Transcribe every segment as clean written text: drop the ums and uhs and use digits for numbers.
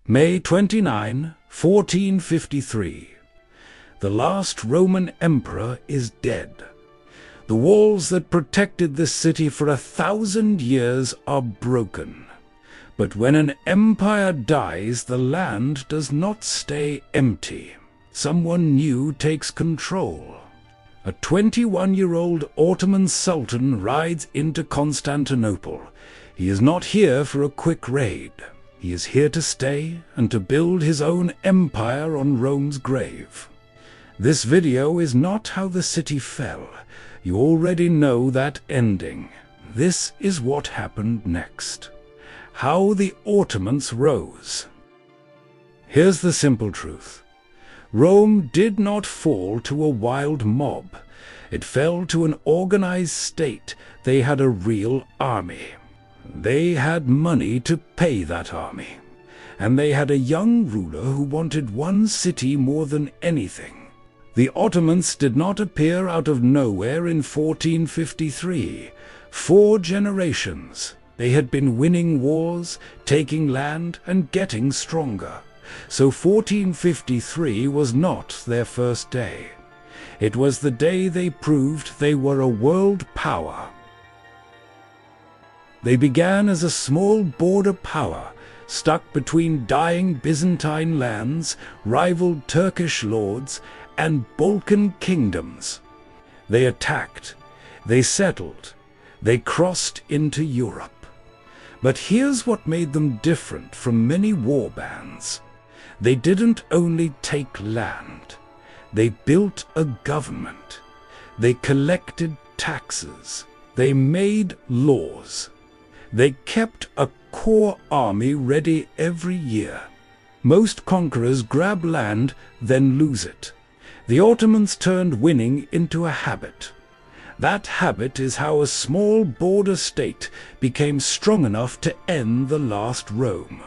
May 29, 1453. The last Roman emperor is dead. The walls that protected the city for 1,000 years are broken. But when an empire dies, the land does not stay empty. Someone new takes control. A 21-year-old Ottoman sultan rides into Constantinople. He is not here for a quick raid. He is here to stay and to build his own empire on Rome's grave. This video is not how the city fell. You already know that ending. This is what happened next. How the Ottomans rose. Here's the simple truth. Rome did not fall to a wild mob. It fell to an organized state. They had a real army. They had money to pay that army. And they had a young ruler who wanted one city more than anything. The Ottomans did not appear out of nowhere in 1453. 4 generations. They had been winning wars, taking land, and getting stronger. So 1453 was not their first day. It was the day they proved they were a world power. They began as a small border power, stuck between dying Byzantine lands, rivaled Turkish lords, and Balkan kingdoms. They attacked, they settled, they crossed into Europe. But here's what made them different from many warbands. They didn't only take land. They built a government. They collected taxes. They made laws. They kept a core army ready every year. Most conquerors grab land, then lose it. The Ottomans turned winning into a habit. That habit is how a small border state became strong enough to end the last Rome.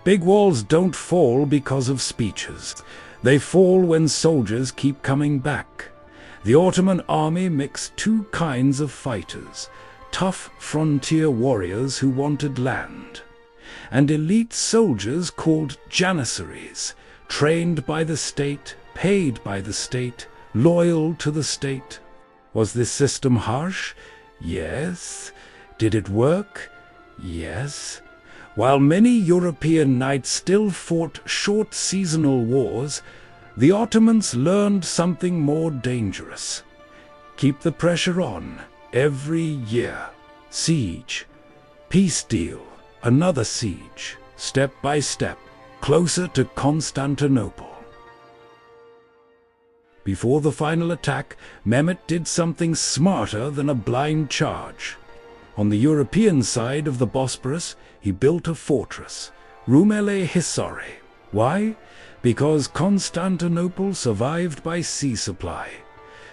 Big walls don't fall because of speeches. They fall when soldiers keep coming back. The Ottoman army mixed 2 kinds of fighters: tough frontier warriors who wanted land, and elite soldiers called janissaries, trained by the state, paid by the state, loyal to the state. Was this system harsh? Yes. Did it work? Yes. While many European knights still fought short seasonal wars, the Ottomans learned something more dangerous. Keep the pressure on every year. Siege, peace deal, another siege, step by step, closer to Constantinople. Before the final attack, Mehmed did something smarter than a blind charge. On the European side of the Bosporus, he built a fortress, Rumeli Hisarı. Why? Because Constantinople survived by sea supply.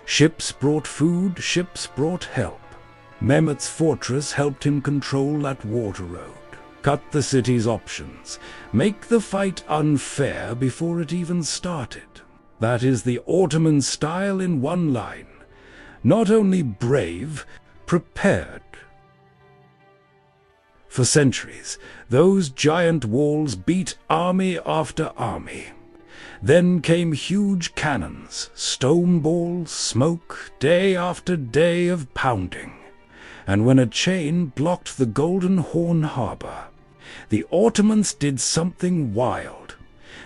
Ships brought food, ships brought help. Mehmed's fortress helped him control that water road, cut the city's options, make the fight unfair before it even started. That is the Ottoman style in one line. Not only brave, prepared. For centuries, those giant walls beat army after army. Then came huge cannons, stone balls, smoke, day after day of pounding. And when a chain blocked the Golden Horn harbor, the Ottomans did something wild.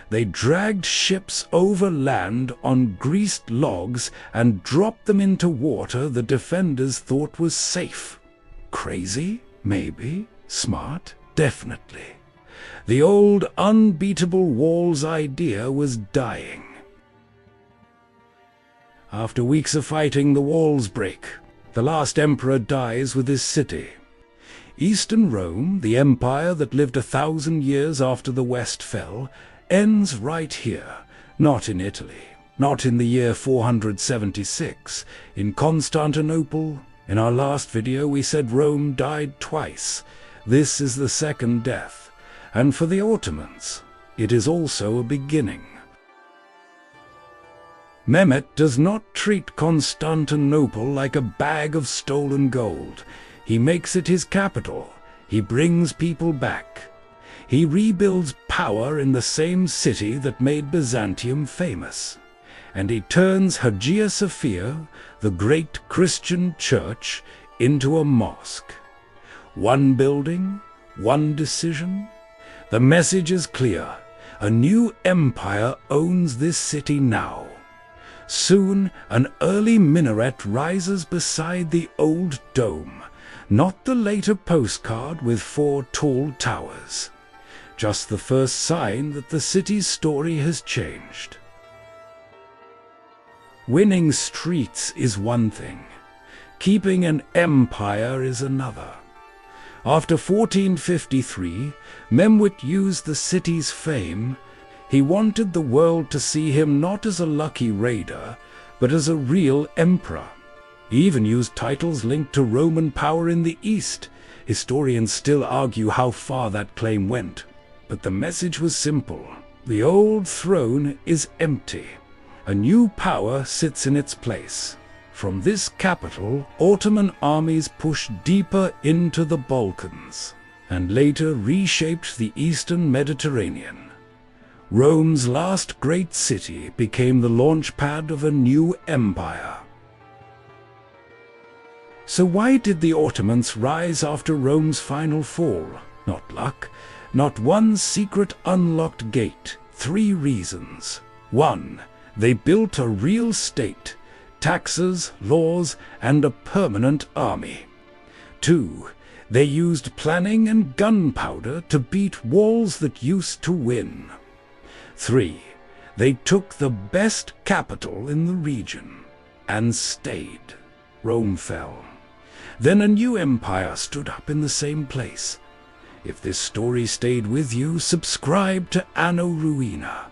They dragged ships over land on greased logs and dropped them into water the defenders thought was safe. Crazy? Maybe. Smart? Definitely. The old unbeatable walls idea was dying. After weeks of fighting, the walls break. The last emperor dies with his city. Eastern Rome, the empire that lived 1,000 years after the West fell, ends right here, not in Italy, not in the year 476, in Constantinople. In our last video we said Rome died twice. This is the second death, and for the Ottomans, it is also a beginning. Mehmed does not treat Constantinople like a bag of stolen gold. He makes it his capital. He brings people back. He rebuilds power in the same city that made Byzantium famous, and he turns Hagia Sophia, the great Christian church, into a mosque. One building, one decision. The message is clear. A new empire owns this city now. Soon, an early minaret rises beside the old dome, not the later postcard with 4 tall towers. Just the first sign that the city's story has changed. Winning streets is one thing. Keeping an empire is another. After 1453, Mehmed used the city's fame. He wanted the world to see him not as a lucky raider, but as a real emperor. He even used titles linked to Roman power in the East. Historians still argue how far that claim went. But the message was simple. The old throne is empty. A new power sits in its place. From this capital, Ottoman armies pushed deeper into the Balkans, and later reshaped the Eastern Mediterranean. Rome's last great city became the launchpad of a new empire. So why did the Ottomans rise after Rome's final fall? Not luck, not one secret unlocked gate. 3 reasons. 1. They built a real state. Taxes, laws, and a permanent army. 2. They used planning and gunpowder to beat walls that used to win. 3. They took the best capital in the region and stayed. Rome fell. Then a new empire stood up in the same place. If this story stayed with you, subscribe to Anno Ruina.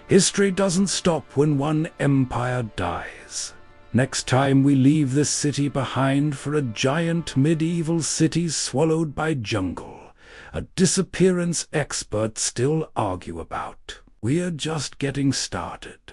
History doesn't stop when one empire dies. Next time we leave this city behind for a giant medieval city swallowed by jungle, a disappearance experts still argue about. We're just getting started.